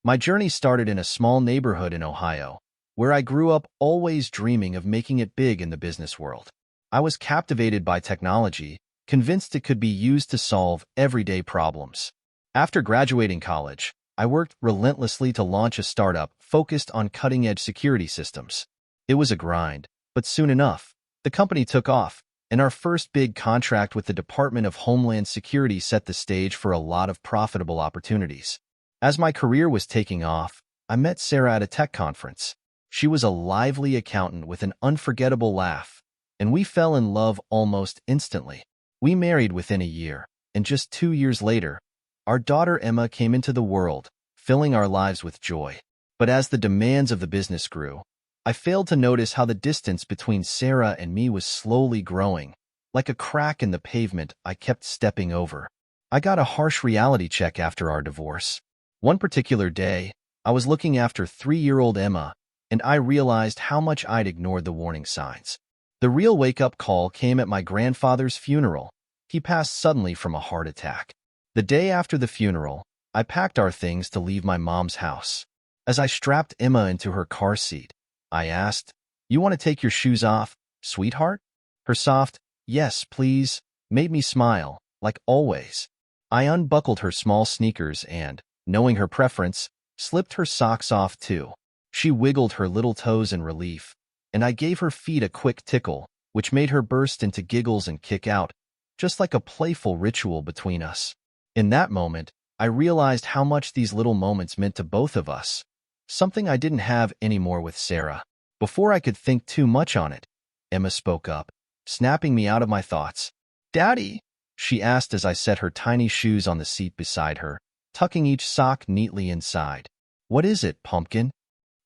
My journey started in a small neighborhood in Ohio, where I grew up always dreaming of making it big in the business world. I was captivated by technology, convinced it could be used to solve everyday problems. After graduating college, I worked relentlessly to launch a startup focused on cutting-edge security systems. It was a grind, but soon enough, the company took off, and our first big contract with the Department of Homeland Security set the stage for a lot of profitable opportunities. As my career was taking off, I met Sarah at a tech conference. She was a lively accountant with an unforgettable laugh, and we fell in love almost instantly. We married within a year, and just 2 years later, our daughter Emma came into the world, filling our lives with joy. But as the demands of the business grew, I failed to notice how the distance between Sarah and me was slowly growing. Like a crack in the pavement, I kept stepping over. I got a harsh reality check after our divorce. One particular day, I was looking after 3-year-old Emma, and I realized how much I'd ignored the warning signs. The real wake-up call came at my grandfather's funeral. He passed suddenly from a heart attack. The day after the funeral, I packed our things to leave my mom's house. As I strapped Emma into her car seat, I asked, "You want to take your shoes off, sweetheart?" Her soft, "Yes, please," made me smile, like always. I unbuckled her small sneakers and, knowing her preference, slipped her socks off too. She wiggled her little toes in relief, and I gave her feet a quick tickle, which made her burst into giggles and kick out, just like a playful ritual between us. In that moment, I realized how much these little moments meant to both of us, something I didn't have anymore with Sarah. Before I could think too much on it, Emma spoke up, snapping me out of my thoughts. "Daddy," she asked as I set her tiny shoes on the seat beside her, tucking each sock neatly inside. "What is it, Pumpkin?"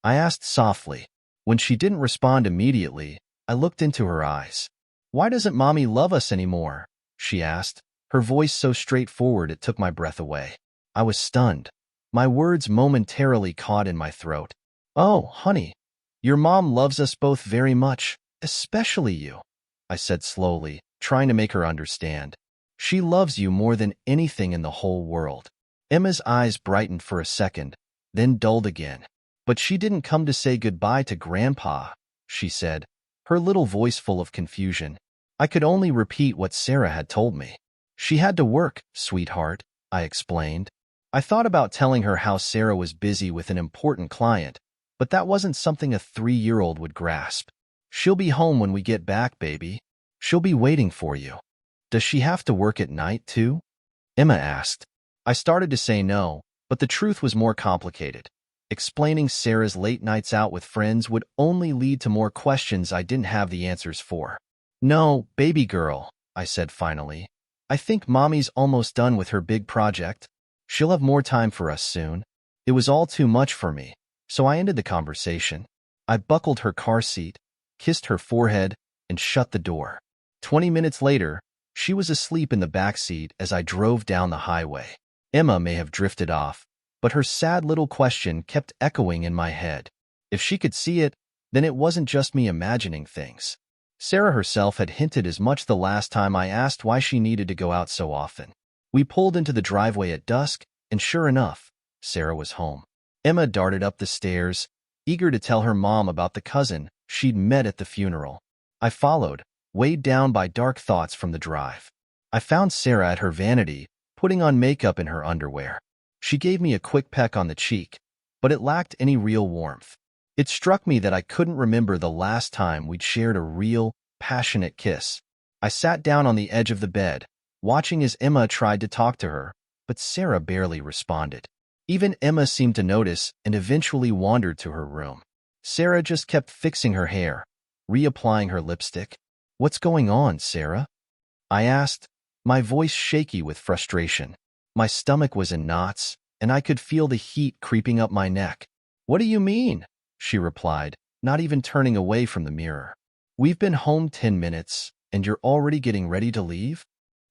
I asked softly. When she didn't respond immediately, I looked into her eyes. "Why doesn't Mommy love us anymore?" she asked, her voice so straightforward it took my breath away. I was stunned. My words momentarily caught in my throat. "Oh, honey, your mom loves us both very much, especially you," I said slowly, trying to make her understand. "She loves you more than anything in the whole world." Emma's eyes brightened for a second, then dulled again. "But she didn't come to say goodbye to Grandpa," she said, her little voice full of confusion. I could only repeat what Sarah had told me. "She had to work, sweetheart," I explained. I thought about telling her how Sarah was busy with an important client, but that wasn't something a 3-year-old would grasp. "She'll be home when we get back, baby. She'll be waiting for you." "Does she have to work at night, too?" Emma asked. I started to say no, but the truth was more complicated. Explaining Sarah's late nights out with friends would only lead to more questions I didn't have the answers for. "No, baby girl," I said finally. "I think Mommy's almost done with her big project. She'll have more time for us soon." It was all too much for me, so I ended the conversation. I buckled her car seat, kissed her forehead, and shut the door. 20 minutes later, she was asleep in the back seat as I drove down the highway. Emma may have drifted off, but her sad little question kept echoing in my head. If she could see it, then it wasn't just me imagining things. Sarah herself had hinted as much the last time I asked why she needed to go out so often. We pulled into the driveway at dusk, and sure enough, Sarah was home. Emma darted up the stairs, eager to tell her mom about the cousin she'd met at the funeral. I followed, weighed down by dark thoughts from the drive. I found Sarah at her vanity, putting on makeup in her underwear. She gave me a quick peck on the cheek, but it lacked any real warmth. It struck me that I couldn't remember the last time we'd shared a real, passionate kiss. I sat down on the edge of the bed, watching as Emma tried to talk to her, but Sarah barely responded. Even Emma seemed to notice and eventually wandered to her room. Sarah just kept fixing her hair, reapplying her lipstick. "What's going on, Sarah?" I asked, my voice shaky with frustration. My stomach was in knots, and I could feel the heat creeping up my neck. "What do you mean?" she replied, not even turning away from the mirror. "We've been home 10 minutes, and you're already getting ready to leave?"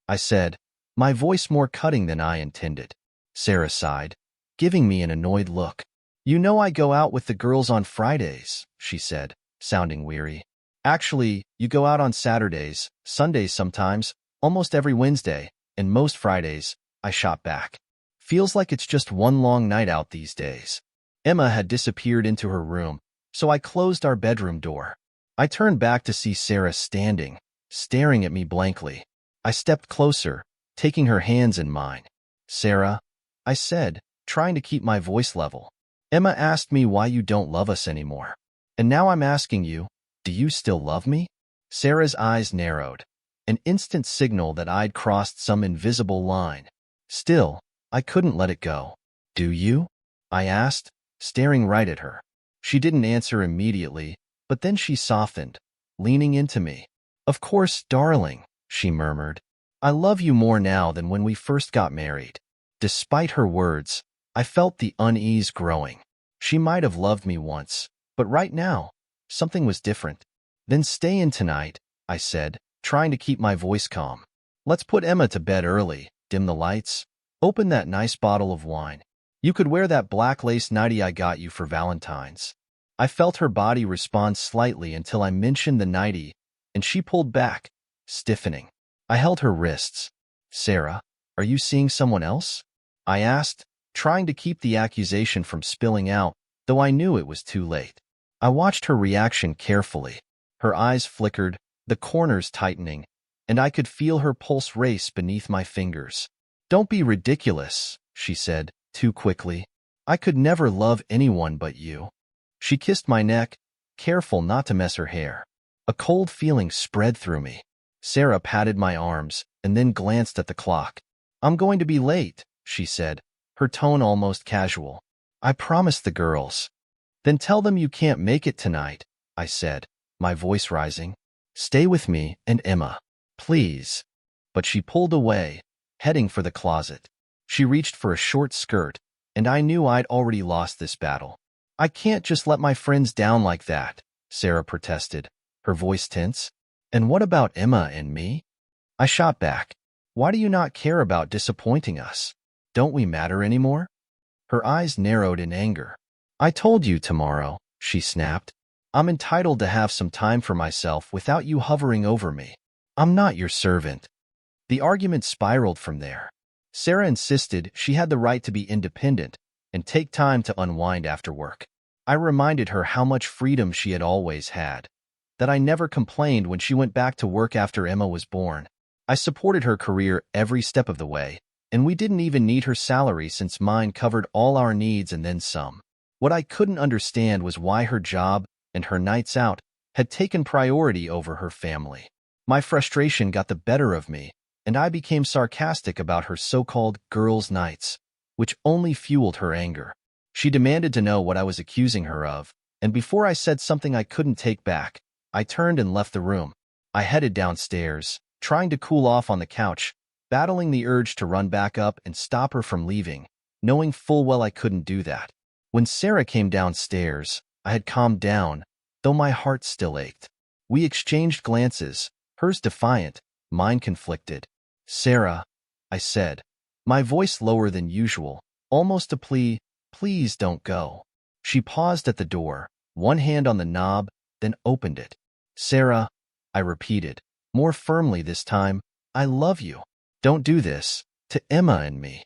I said, my voice more cutting than I intended. Sarah sighed, giving me an annoyed look. "You know I go out with the girls on Fridays," she said, sounding weary. "Actually, you go out on Saturdays, Sundays sometimes, almost every Wednesday, and most Fridays," I shot back. Feels like it's just one long night out these days. Emma had disappeared into her room, so I closed our bedroom door. I turned back to see Sarah standing, staring at me blankly. I stepped closer, taking her hands in mine. "Sarah," I said, trying to keep my voice level. "Emma asked me why you don't love us anymore. And now I'm asking you, do you still love me?" Sarah's eyes narrowed, an instant signal that I'd crossed some invisible line. Still, I couldn't let it go. "Do you?" I asked, staring right at her. She didn't answer immediately, but then she softened, leaning into me. "Of course, darling," she murmured. "I love you more now than when we first got married." Despite her words, I felt the unease growing. She might have loved me once, but right now, something was different. "Then stay in tonight," I said, trying to keep my voice calm. "Let's put Emma to bed early, dim the lights, open that nice bottle of wine. You could wear that black lace nightie I got you for Valentine's." I felt her body respond slightly until I mentioned the nightie, and she pulled back, stiffening. I held her wrists. "Sarah, are you seeing someone else?" I asked, trying to keep the accusation from spilling out, though I knew it was too late. I watched her reaction carefully. Her eyes flickered, the corners tightening, and I could feel her pulse race beneath my fingers. "Don't be ridiculous," she said, too quickly. "I could never love anyone but you." She kissed my neck, careful not to mess her hair. A cold feeling spread through me. Sarah patted my arms and then glanced at the clock. "I'm going to be late," she said, her tone almost casual. "I promised the girls." "Then tell them you can't make it tonight," I said, my voice rising. "Stay with me and Emma, please." But she pulled away, heading for the closet. She reached for a short skirt, and I knew I'd already lost this battle. "I can't just let my friends down like that," Sarah protested, her voice tense. "And what about Emma and me?" I shot back. "Why do you not care about disappointing us? Don't we matter anymore?" Her eyes narrowed in anger. "I told you tomorrow," she snapped. "I'm entitled to have some time for myself without you hovering over me. I'm not your servant." The argument spiraled from there. Sarah insisted she had the right to be independent and take time to unwind after work. I reminded her how much freedom she had always had, that I never complained when she went back to work after Emma was born. I supported her career every step of the way, and we didn't even need her salary since mine covered all our needs and then some. What I couldn't understand was why her job and her nights out had taken priority over her family. My frustration got the better of me, and I became sarcastic about her so-called girls' nights, which only fueled her anger. She demanded to know what I was accusing her of, and before I said something I couldn't take back, I turned and left the room. I headed downstairs, trying to cool off on the couch, battling the urge to run back up and stop her from leaving, knowing full well I couldn't do that. When Sarah came downstairs, I had calmed down, though my heart still ached. We exchanged glances, hers defiant, mine conflicted. "Sarah," I said, my voice lower than usual, almost a plea, "please don't go." She paused at the door, one hand on the knob, then opened it. "Sarah," I repeated, more firmly this time, "I love you. Don't do this to Emma and me."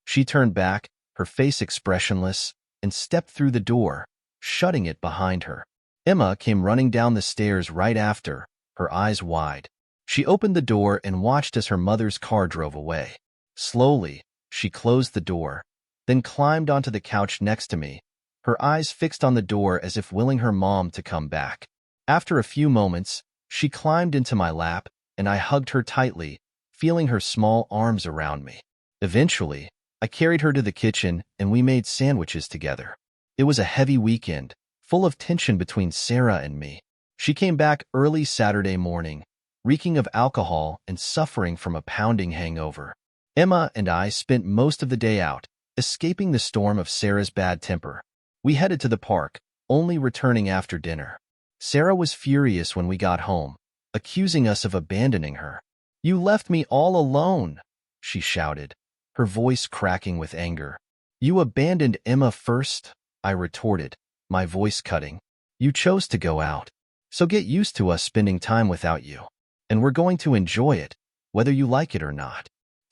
She turned back, her face expressionless, and stepped through the door, shutting it behind her. Emma came running down the stairs right after, her eyes wide. She opened the door and watched as her mother's car drove away. Slowly, she closed the door, then climbed onto the couch next to me, her eyes fixed on the door as if willing her mom to come back. After a few moments, she climbed into my lap, and I hugged her tightly, feeling her small arms around me. Eventually, I carried her to the kitchen and we made sandwiches together. It was a heavy weekend, full of tension between Sarah and me. She came back early Saturday morning, reeking of alcohol and suffering from a pounding hangover. Emma and I spent most of the day out, escaping the storm of Sarah's bad temper. We headed to the park, only returning after dinner. Sarah was furious when we got home, accusing us of abandoning her. "You left me all alone," she shouted, her voice cracking with anger. "You abandoned Emma first," I retorted, my voice cutting. "You chose to go out, so get used to us spending time without you. And we're going to enjoy it, whether you like it or not."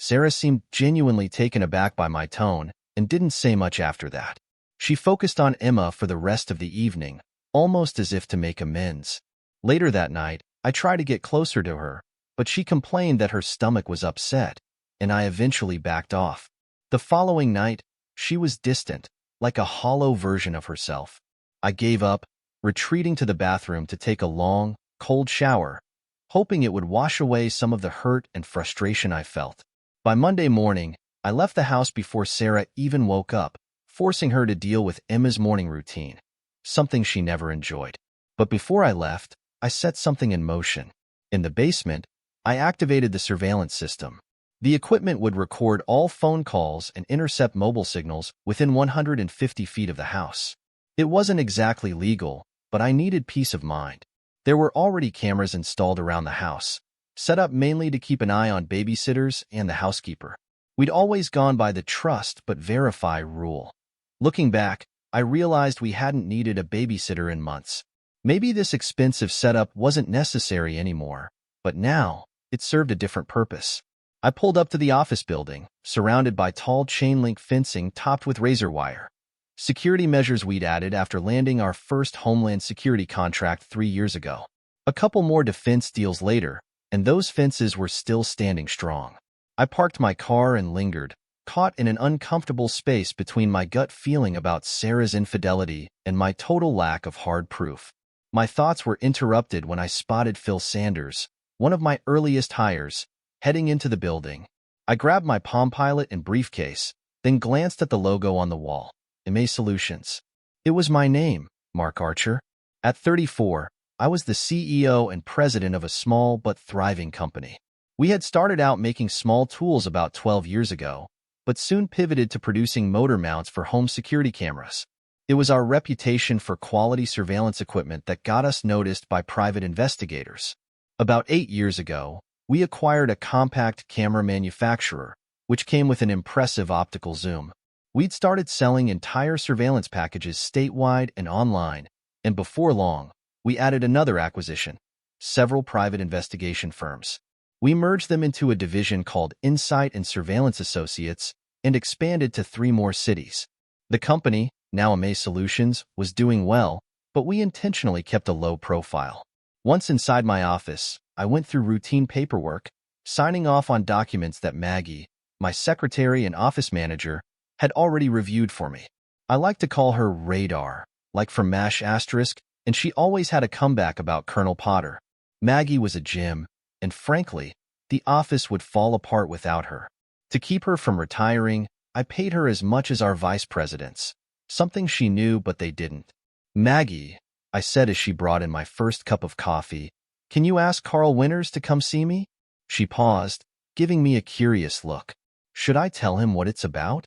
Sarah seemed genuinely taken aback by my tone and didn't say much after that. She focused on Emma for the rest of the evening, almost as if to make amends. Later that night, I tried to get closer to her, but she complained that her stomach was upset, and I eventually backed off. The following night, she was distant, like a hollow version of herself. I gave up, retreating to the bathroom to take a long, cold shower, hoping it would wash away some of the hurt and frustration I felt. By Monday morning, I left the house before Sarah even woke up, forcing her to deal with Emma's morning routine, something she never enjoyed. But before I left, I set something in motion. In the basement, I activated the surveillance system. The equipment would record all phone calls and intercept mobile signals within 150 feet of the house. It wasn't exactly legal, but I needed peace of mind. There were already cameras installed around the house, set up mainly to keep an eye on babysitters and the housekeeper. We'd always gone by the trust but verify rule. Looking back, I realized we hadn't needed a babysitter in months. Maybe this expensive setup wasn't necessary anymore, but now it served a different purpose. I pulled up to the office building, surrounded by tall chain-link fencing topped with razor wire. Security measures we'd added after landing our first Homeland Security contract 3 years ago. A couple more defense deals later, and those fences were still standing strong. I parked my car and lingered, caught in an uncomfortable space between my gut feeling about Sarah's infidelity and my total lack of hard proof. My thoughts were interrupted when I spotted Phil Sanders, one of my earliest hires, heading into the building. I grabbed my Palm Pilot and briefcase, then glanced at the logo on the wall. MA Solutions. It was my name, Mark Archer. At 34, I was the CEO and president of a small but thriving company. We had started out making small tools about 12 years ago, but soon pivoted to producing motor mounts for home security cameras. It was our reputation for quality surveillance equipment that got us noticed by private investigators. About 8 years ago, we acquired a compact camera manufacturer, which came with an impressive optical zoom. We'd started selling entire surveillance packages statewide and online, and before long, we added another acquisition, several private investigation firms. We merged them into a division called Insight and Surveillance Associates and expanded to 3 more cities. The company, now MA Solutions, was doing well, but we intentionally kept a low profile. Once inside my office, I went through routine paperwork, signing off on documents that Maggie, my secretary and office manager, had already reviewed for me. I like to call her Radar, like from MASH asterisk, and she always had a comeback about Colonel Potter. Maggie was a gem, and frankly, the office would fall apart without her. To keep her from retiring, I paid her as much as our vice presidents, something she knew but they didn't. Maggie, I said as she brought in my first cup of coffee, can you ask Carl Winters to come see me? She paused, giving me a curious look. Should I tell him what it's about?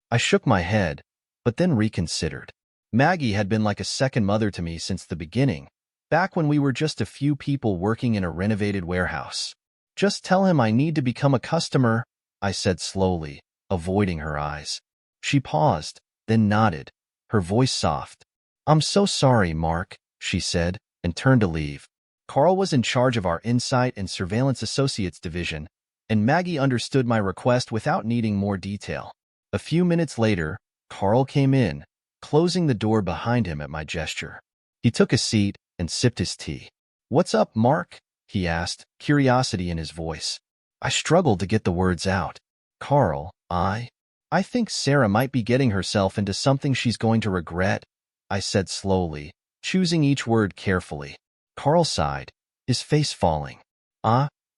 I shook my head, but then reconsidered. Maggie had been like a second mother to me since the beginning, back when we were just a few people working in a renovated warehouse. Just tell him I need to become a customer, I said slowly, avoiding her eyes. She paused, then nodded, her voice soft. I'm so sorry, Mark, she said, and turned to leave. Carl was in charge of our Insight and Surveillance Associates division, and Maggie understood my request without needing more detail. A few minutes later, Carl came in, closing the door behind him at my gesture. He took a seat and sipped his tea. What's up, Mark? He asked, curiosity in his voice. I struggled to get the words out. Carl, I think Sarah might be getting herself into something she's going to regret, I said slowly, choosing each word carefully. Carl sighed, his face falling.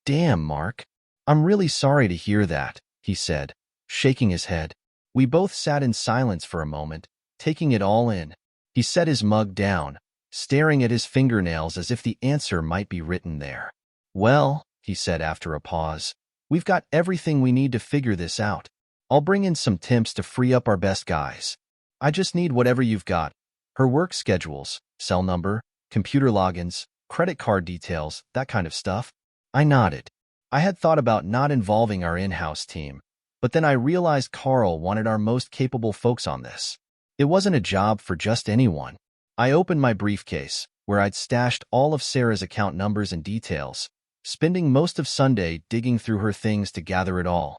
Damn, Mark. I'm really sorry to hear that, he said, shaking his head. We both sat in silence for a moment, taking it all in. He set his mug down, staring at his fingernails as if the answer might be written there. Well, he said after a pause, we've got everything we need to figure this out. I'll bring in some temps to free up our best guys. I just need whatever you've got. Her work schedules, cell number, computer logins, credit card details, that kind of stuff. I nodded. I had thought about not involving our in-house team, but then I realized Carl wanted our most capable folks on this. It wasn't a job for just anyone. I opened my briefcase, where I'd stashed all of Sarah's account numbers and details, spending most of Sunday digging through her things to gather it all.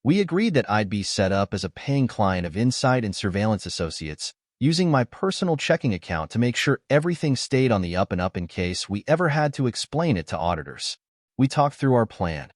We agreed that I'd be set up as a paying client of Insight and Surveillance Associates, using my personal checking account to make sure everything stayed on the up and up in case we ever had to explain it to auditors. We talked through our plan,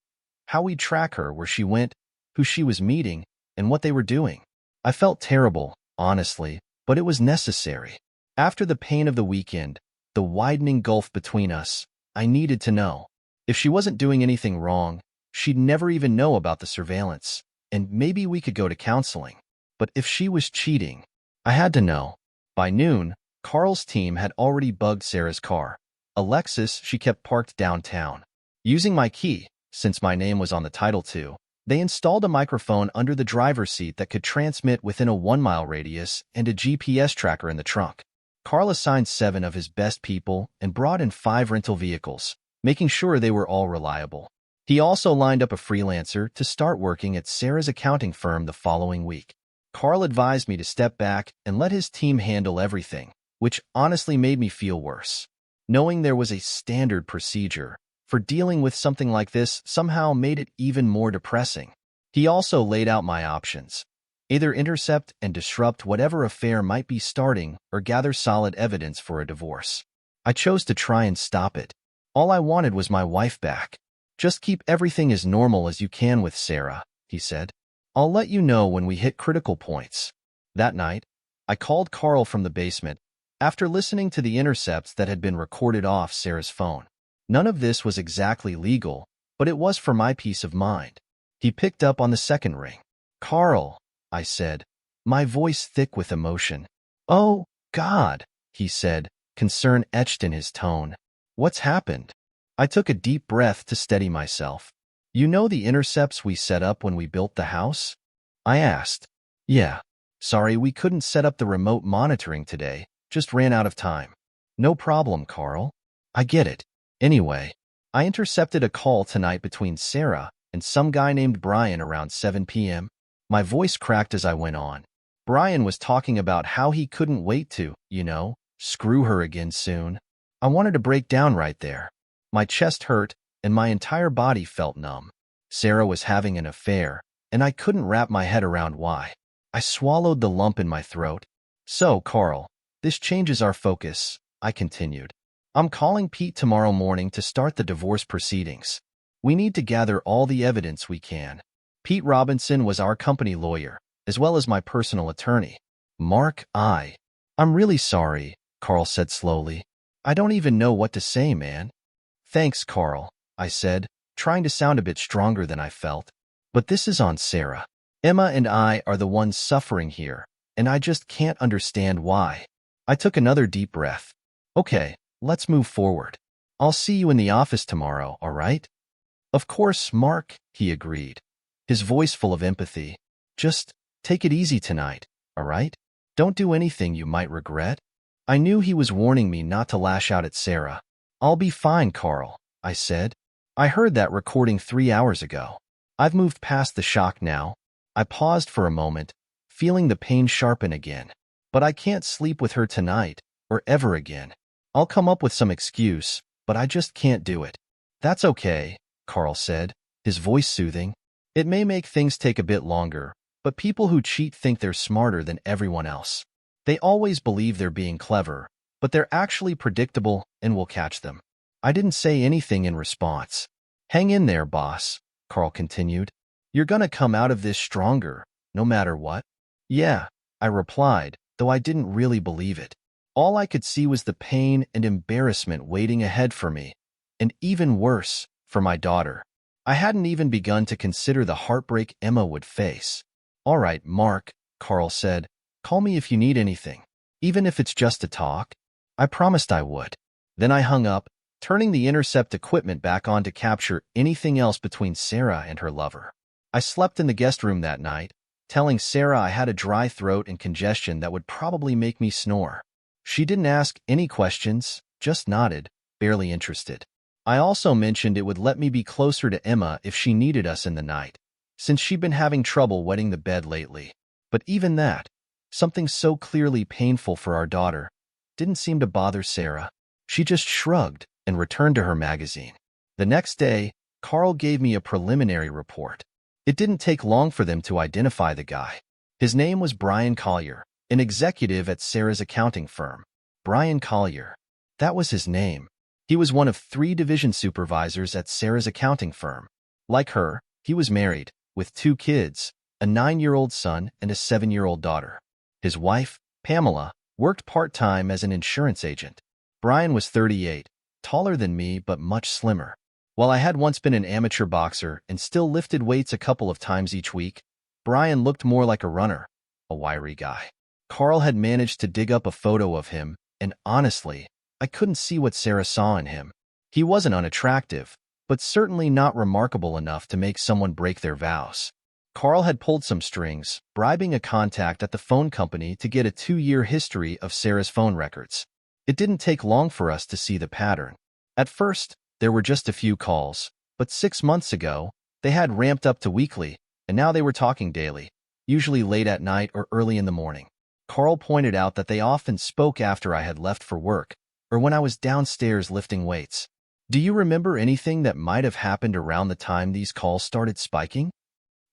how we'd track her, where she went, who she was meeting, and what they were doing. I felt terrible, honestly, but it was necessary. After the pain of the weekend, the widening gulf between us, I needed to know. If she wasn't doing anything wrong, she'd never even know about the surveillance, and maybe we could go to counseling. But if she was cheating, I had to know. By noon, Carl's team had already bugged Sarah's car, a Lexus she kept parked downtown. Using my key, since my name was on the title too, they installed a microphone under the driver's seat that could transmit within a 1-mile radius and a GPS tracker in the trunk. Carl assigned 7 of his best people and brought in 5 rental vehicles, making sure they were all reliable. He also lined up a freelancer to start working at Sarah's accounting firm the following week. Carl advised me to step back and let his team handle everything, which honestly made me feel worse. Knowing there was a standard procedure for dealing with something like this somehow made it even more depressing. He also laid out my options: either intercept and disrupt whatever affair might be starting or gather solid evidence for a divorce. I chose to try and stop it. All I wanted was my wife back. Just keep everything as normal as you can with Sarah, he said. I'll let you know when we hit critical points. That night, I called Carl from the basement after listening to the intercepts that had been recorded off Sarah's phone. None of this was exactly legal, but it was for my peace of mind. He picked up on the second ring. Carl, I said, my voice thick with emotion. Oh, God, he said, concern etched in his tone. What's happened? I took a deep breath to steady myself. You know the intercepts we set up when we built the house? I asked. Yeah. Sorry, we couldn't set up the remote monitoring today. Just ran out of time. No problem, Carl. I get it. Anyway, I intercepted a call tonight between Sarah and some guy named Brian around 7 p.m. My voice cracked as I went on. Brian was talking about how he couldn't wait to, screw her again soon. I wanted to break down right there. My chest hurt, and my entire body felt numb. Sarah was having an affair, and I couldn't wrap my head around why. I swallowed the lump in my throat. So, Carl, this changes our focus, I continued. I'm calling Pete tomorrow morning to start the divorce proceedings. We need to gather all the evidence we can. Pete Robinson was our company lawyer, as well as my personal attorney. Mark, I'm really sorry, Carl said slowly. I don't even know what to say, man. Thanks, Carl, I said, trying to sound a bit stronger than I felt. But this is on Sarah. Emma and I are the ones suffering here, and I just can't understand why. I took another deep breath. Okay, let's move forward. I'll see you in the office tomorrow, all right? Of course, Mark, he agreed, his voice full of empathy. Just take it easy tonight, all right? Don't do anything you might regret. I knew he was warning me not to lash out at Sarah. I'll be fine, Carl, I said. I heard that recording 3 hours ago. I've moved past the shock now. I paused for a moment, feeling the pain sharpen again. But I can't sleep with her tonight, or ever again. I'll come up with some excuse, but I just can't do it. That's okay, Carl said, his voice soothing. It may make things take a bit longer, but people who cheat think they're smarter than everyone else. They always believe they're being clever, but they're actually predictable and we'll catch them. I didn't say anything in response. Hang in there, boss, Carl continued. You're gonna come out of this stronger, no matter what. Yeah, I replied, though I didn't really believe it. All I could see was the pain and embarrassment waiting ahead for me, and even worse, for my daughter. I hadn't even begun to consider the heartbreak Emma would face. All right, Mark, Carl said, call me if you need anything, even if it's just to talk. I promised I would. Then I hung up, turning the intercept equipment back on to capture anything else between Sarah and her lover. I slept in the guest room that night, telling Sarah I had a dry throat and congestion that would probably make me snore. She didn't ask any questions, just nodded, barely interested. I also mentioned it would let me be closer to Emma if she needed us in the night, since she'd been having trouble wetting the bed lately. But even that, something so clearly painful for our daughter, didn't seem to bother Sarah. She just shrugged and returned to her magazine. The next day, Carl gave me a preliminary report. It didn't take long for them to identify the guy. His name was Brian Collier, an executive at Sarah's accounting firm. Brian Collier. That was his name. He was one of 3 division supervisors at Sarah's accounting firm. Like her, he was married, with 2 kids, a 9-year-old son and a 7-year-old daughter. His wife, Pamela, worked part-time as an insurance agent. Brian was 38, taller than me but much slimmer. While I had once been an amateur boxer and still lifted weights a couple of times each week, Brian looked more like a runner, a wiry guy. Carl had managed to dig up a photo of him, and honestly, I couldn't see what Sarah saw in him. He wasn't unattractive, but certainly not remarkable enough to make someone break their vows. Carl had pulled some strings, bribing a contact at the phone company to get a 2-year history of Sarah's phone records. It didn't take long for us to see the pattern. At first, there were just a few calls, but 6 months ago, they had ramped up to weekly, and now they were talking daily, usually late at night or early in the morning. Carl pointed out that they often spoke after I had left for work, or when I was downstairs lifting weights. Do you remember anything that might have happened around the time these calls started spiking?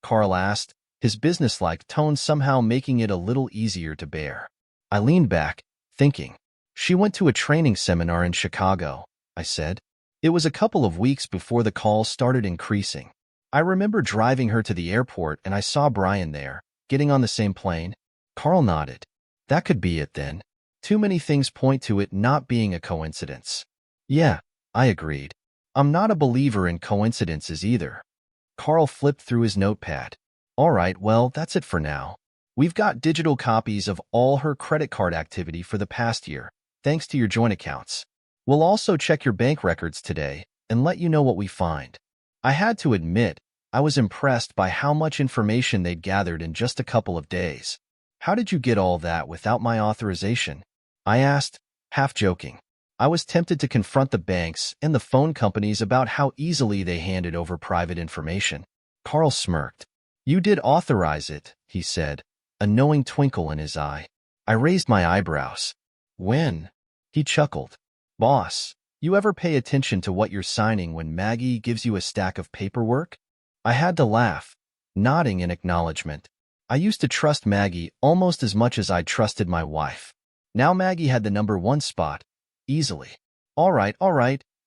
Carl asked, his businesslike tone somehow making it a little easier to bear. I leaned back, thinking. She went to a training seminar in Chicago, I said. It was a couple of weeks before the calls started increasing. I remember driving her to the airport and I saw Brian there, getting on the same plane. Carl nodded. That could be it then. Too many things point to it not being a coincidence. Yeah, I agreed. I'm not a believer in coincidences either. Carl flipped through his notepad. All right, well, that's it for now. We've got digital copies of all her credit card activity for the past year, thanks to your joint accounts. We'll also check your bank records today and let you know what we find. I had to admit, I was impressed by how much information they'd gathered in just a couple of days. How did you get all that without my authorization? I asked, half joking. I was tempted to confront the banks and the phone companies about how easily they handed over private information. Carl smirked. You did authorize it, he said, a knowing twinkle in his eye. I raised my eyebrows. When? He chuckled. Boss, you ever pay attention to what you're signing when Maggie gives you a stack of paperwork? I had to laugh, nodding in acknowledgement. I used to trust Maggie almost as much as I trusted my wife. Now Maggie had the #1 spot, easily. All right,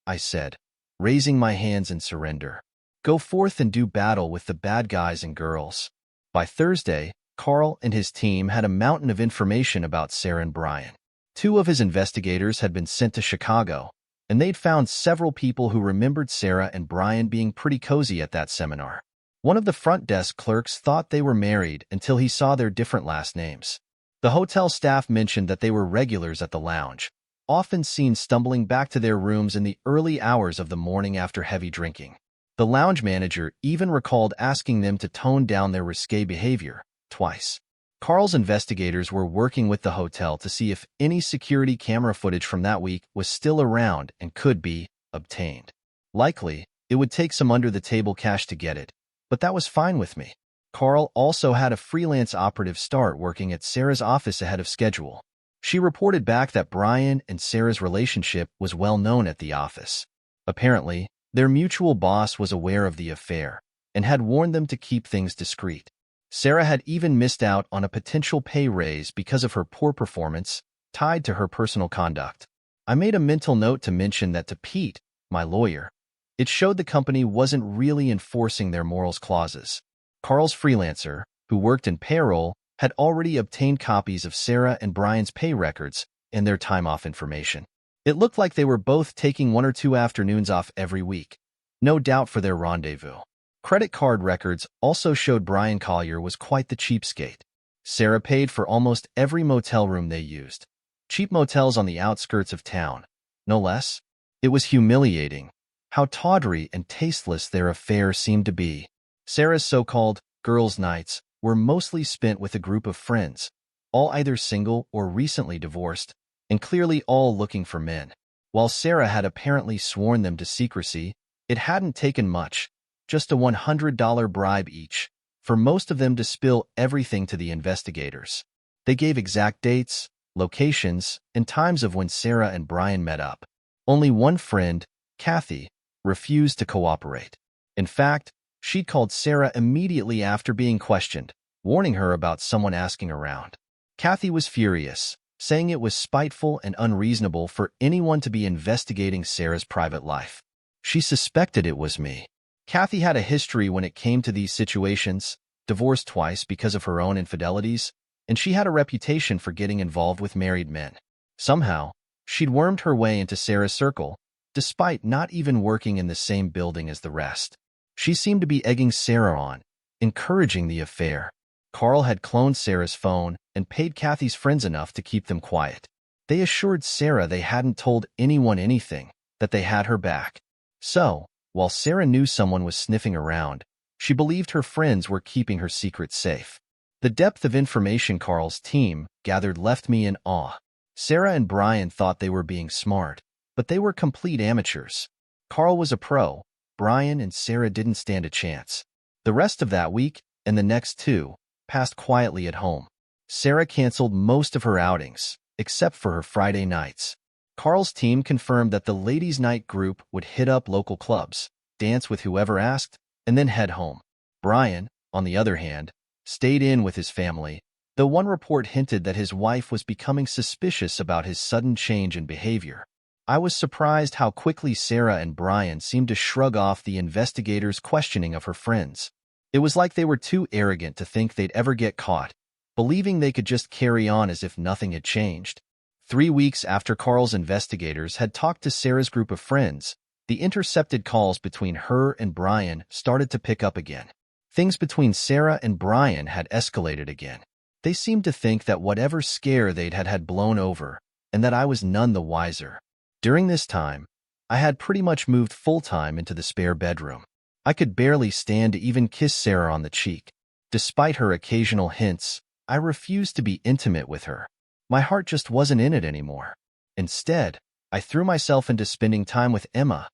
I said, raising my hands in surrender. Go forth and do battle with the bad guys and girls. By Thursday, Carl and his team had a mountain of information about Sarah and Brian. 2 of his investigators had been sent to Chicago, and they'd found several people who remembered Sarah and Brian being pretty cozy at that seminar. One of the front desk clerks thought they were married until he saw their different last names. The hotel staff mentioned that they were regulars at the lounge, often seen stumbling back to their rooms in the early hours of the morning after heavy drinking. The lounge manager even recalled asking them to tone down their risque behavior, twice. Carl's investigators were working with the hotel to see if any security camera footage from that week was still around and could be obtained. Likely, it would take some under-the-table cash to get it, but that was fine with me. Carl also had a freelance operative start working at Sarah's office ahead of schedule. She reported back that Brian and Sarah's relationship was well known at the office. Apparently, their mutual boss was aware of the affair and had warned them to keep things discreet. Sarah had even missed out on a potential pay raise because of her poor performance, tied to her personal conduct. I made a mental note to mention that to Pete, my lawyer. It showed the company wasn't really enforcing their morals clauses. Carl's freelancer, who worked in payroll, had already obtained copies of Sarah and Brian's pay records and their time-off information. It looked like they were both taking 1 or 2 afternoons off every week, no doubt for their rendezvous. Credit card records also showed Brian Collier was quite the cheapskate. Sarah paid for almost every motel room they used. Cheap motels on the outskirts of town, no less. It was humiliating how tawdry and tasteless their affair seemed to be. Sarah's so-called girls' nights were mostly spent with a group of friends, all either single or recently divorced, and clearly all looking for men. While Sarah had apparently sworn them to secrecy, it hadn't taken much, just a $100 bribe each, for most of them to spill everything to the investigators. They gave exact dates, locations, and times of when Sarah and Brian met up. Only one friend, Kathy, refused to cooperate. In fact, She called Sarah immediately after being questioned, warning her about someone asking around. Kathy was furious, saying it was spiteful and unreasonable for anyone to be investigating Sarah's private life. She suspected it was me. Kathy had a history when it came to these situations, divorced twice because of her own infidelities, and she had a reputation for getting involved with married men. Somehow, she'd wormed her way into Sarah's circle, despite not even working in the same building as the rest. She seemed to be egging Sarah on, encouraging the affair. Carl had cloned Sarah's phone and paid Kathy's friends enough to keep them quiet. They assured Sarah they hadn't told anyone anything, that they had her back. So, while Sarah knew someone was sniffing around, she believed her friends were keeping her secret safe. The depth of information Carl's team gathered left me in awe. Sarah and Brian thought they were being smart, but they were complete amateurs. Carl was a pro. Brian and Sarah didn't stand a chance. The rest of that week, and the next two, passed quietly at home. Sarah canceled most of her outings, except for her Friday nights. Carl's team confirmed that the ladies' night group would hit up local clubs, dance with whoever asked, and then head home. Brian, on the other hand, stayed in with his family, though one report hinted that his wife was becoming suspicious about his sudden change in behavior. I was surprised how quickly Sarah and Brian seemed to shrug off the investigators' questioning of her friends. It was like they were too arrogant to think they'd ever get caught, believing they could just carry on as if nothing had changed. 3 weeks after Carl's investigators had talked to Sarah's group of friends, the intercepted calls between her and Brian started to pick up again. Things between Sarah and Brian had escalated again. They seemed to think that whatever scare they'd had blown over, and that I was none the wiser. During this time, I had pretty much moved full-time into the spare bedroom. I could barely stand to even kiss Sarah on the cheek. Despite her occasional hints, I refused to be intimate with her. My heart just wasn't in it anymore. Instead, I threw myself into spending time with Emma,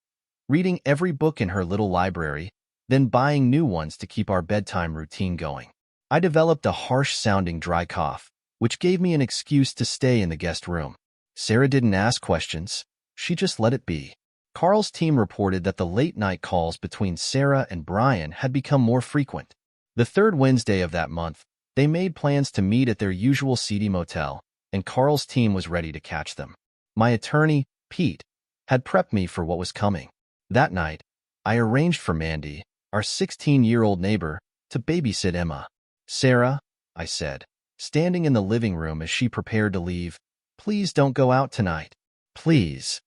reading every book in her little library, then buying new ones to keep our bedtime routine going. I developed a harsh-sounding dry cough, which gave me an excuse to stay in the guest room. Sarah didn't ask questions. She just let it be. Carl's team reported that the late-night calls between Sarah and Brian had become more frequent. The third Wednesday of that month, they made plans to meet at their usual seedy motel, and Carl's team was ready to catch them. My attorney, Pete, had prepped me for what was coming. That night, I arranged for Mandy, our 16-year-old neighbor, to babysit Emma. "Sarah," I said, standing in the living room as she prepared to leave, "please don't go out tonight. Please."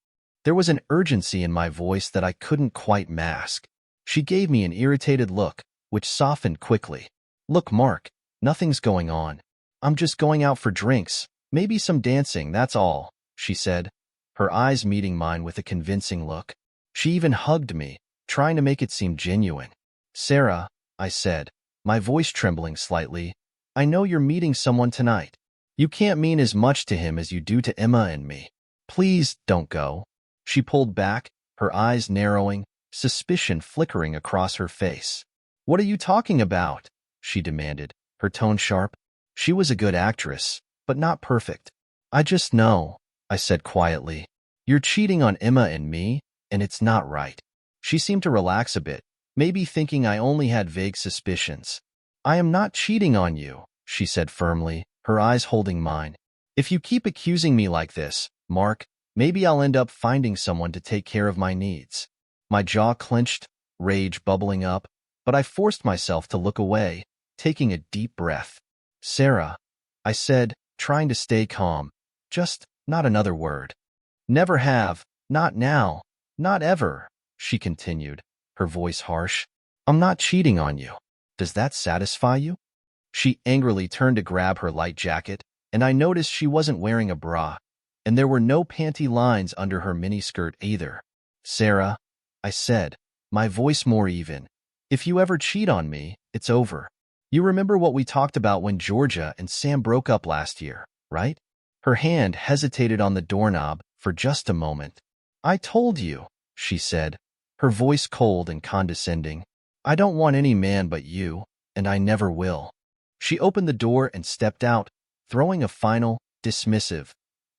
There was an urgency in my voice that I couldn't quite mask. She gave me an irritated look, which softened quickly. "Look, Mark, nothing's going on. I'm just going out for drinks, maybe some dancing, that's all," she said, her eyes meeting mine with a convincing look. She even hugged me, trying to make it seem genuine. "Sarah," I said, my voice trembling slightly, "I know you're meeting someone tonight. You can't mean as much to him as you do to Emma and me. Please don't go." She pulled back, her eyes narrowing, suspicion flickering across her face. "What are you talking about?" she demanded, her tone sharp. She was a good actress, but not perfect. "I just know," I said quietly. "You're cheating on Emma and me, and it's not right." She seemed to relax a bit, maybe thinking I only had vague suspicions. "I am not cheating on you," she said firmly, her eyes holding mine. "If you keep accusing me like this, Mark, maybe I'll end up finding someone to take care of my needs." My jaw clenched, rage bubbling up, but I forced myself to look away, taking a deep breath. "Sarah," I said, trying to stay calm, "just not another word." "Never have, not now, not ever," she continued, her voice harsh. "I'm not cheating on you. Does that satisfy you?" She angrily turned to grab her light jacket, and I noticed she wasn't wearing a bra, and there were no panty lines under her miniskirt either. "Sarah," I said, my voice more even, "if you ever cheat on me, it's over. You remember what we talked about when Georgia and Sam broke up last year, right?" Her hand hesitated on the doorknob for just a moment. "I told you," she said, her voice cold and condescending. "I don't want any man but you, and I never will." She opened the door and stepped out, throwing a final, dismissive,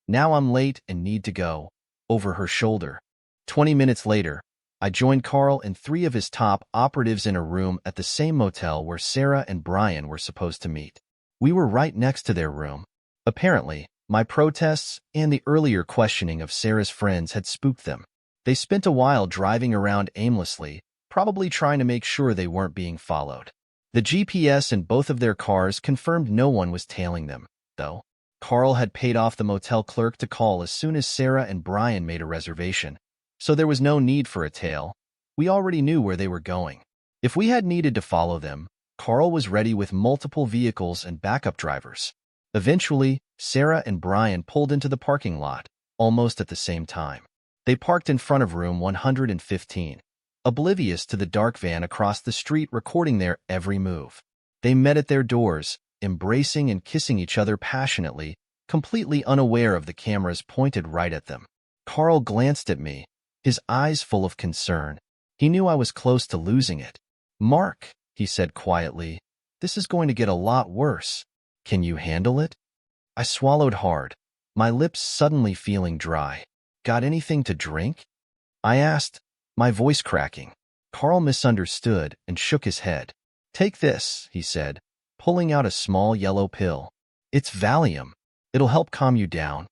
"Now I'm late and need to go," over her shoulder. 20 minutes later, I joined Carl and three of his top operatives in a room at the same motel where Sarah and Brian were supposed to meet. We were right next to their room. Apparently, my protests and the earlier questioning of Sarah's friends had spooked them. They spent a while driving around aimlessly, probably trying to make sure they weren't being followed. The GPS in both of their cars confirmed no one was tailing them, though. Carl had paid off the motel clerk to call as soon as Sarah and Brian made a reservation, so there was no need for a tail. We already knew where they were going. If we had needed to follow them, Carl was ready with multiple vehicles and backup drivers. Eventually, Sarah and Brian pulled into the parking lot, almost at the same time. They parked in front of room 115, oblivious to the dark van across the street recording their every move. They met at their doors, embracing and kissing each other passionately, completely unaware of the cameras pointed right at them. Carl glanced at me, his eyes full of concern. He knew I was close to losing it. "Mark," he said quietly, "this is going to get a lot worse. Can you handle it?" I swallowed hard, my lips suddenly feeling dry. "Got anything to drink?" I asked, my voice cracking. Carl misunderstood and shook his head. "Take this," he said, pulling out a small yellow pill. "It's Valium. It'll help calm you down."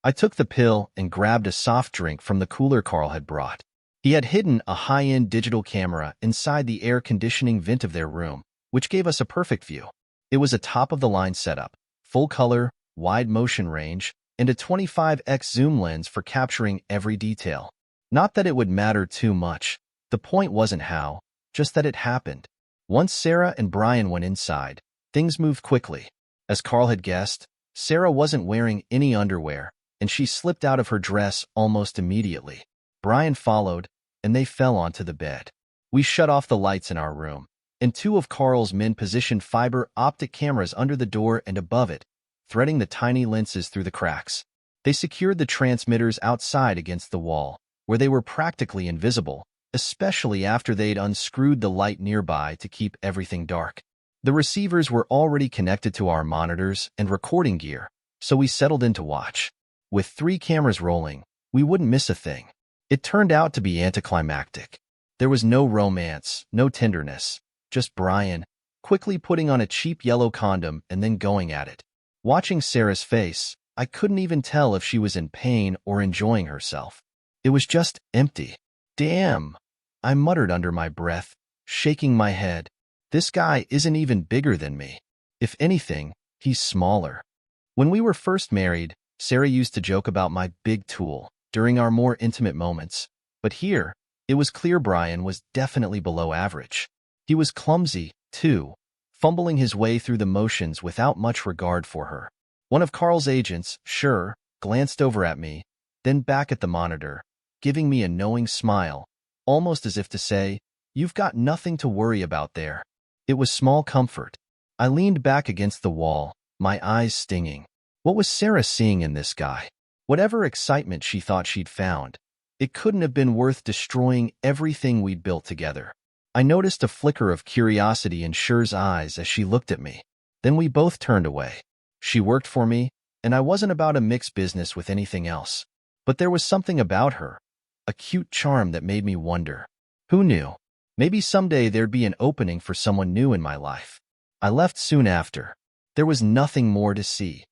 I took the pill and grabbed a soft drink from the cooler Carl had brought. He had hidden a high-end digital camera inside the air conditioning vent of their room, which gave us a perfect view. It was a top-of-the-line setup, full color, wide motion range, and a 25x zoom lens for capturing every detail. Not that it would matter too much. The point wasn't how, just that it happened. Once Sarah and Brian went inside, things moved quickly. As Carl had guessed, Sarah wasn't wearing any underwear, and she slipped out of her dress almost immediately. Brian followed, and they fell onto the bed. We shut off the lights in our room, and two of Carl's men positioned fiber optic cameras under the door and above it, threading the tiny lenses through the cracks. They secured the transmitters outside against the wall, where they were practically invisible, especially after they'd unscrewed the light nearby to keep everything dark. The receivers were already connected to our monitors and recording gear, so we settled in to watch. With 3 cameras rolling, we wouldn't miss a thing. It turned out to be anticlimactic. There was no romance, no tenderness, just Brian, quickly putting on a cheap yellow condom and then going at it. Watching Sarah's face, I couldn't even tell if she was in pain or enjoying herself. It was just empty. "Damn," I muttered under my breath, shaking my head. "This guy isn't even bigger than me. If anything, he's smaller." When we were first married, Sarah used to joke about my big tool during our more intimate moments, but here, it was clear Brian was definitely below average. He was clumsy, too, fumbling his way through the motions without much regard for her. One of Carl's agents, sure, glanced over at me, then back at the monitor, giving me a knowing smile, almost as if to say, "You've got nothing to worry about there." It was small comfort. I leaned back against the wall, my eyes stinging. What was Sarah seeing in this guy? Whatever excitement she thought she'd found, it couldn't have been worth destroying everything we'd built together. I noticed a flicker of curiosity in Cher's eyes as she looked at me. Then we both turned away. She worked for me, and I wasn't about to mix business with anything else. But there was something about her, a cute charm that made me wonder. Who knew? Maybe someday there'd be an opening for someone new in my life. I left soon after. There was nothing more to see.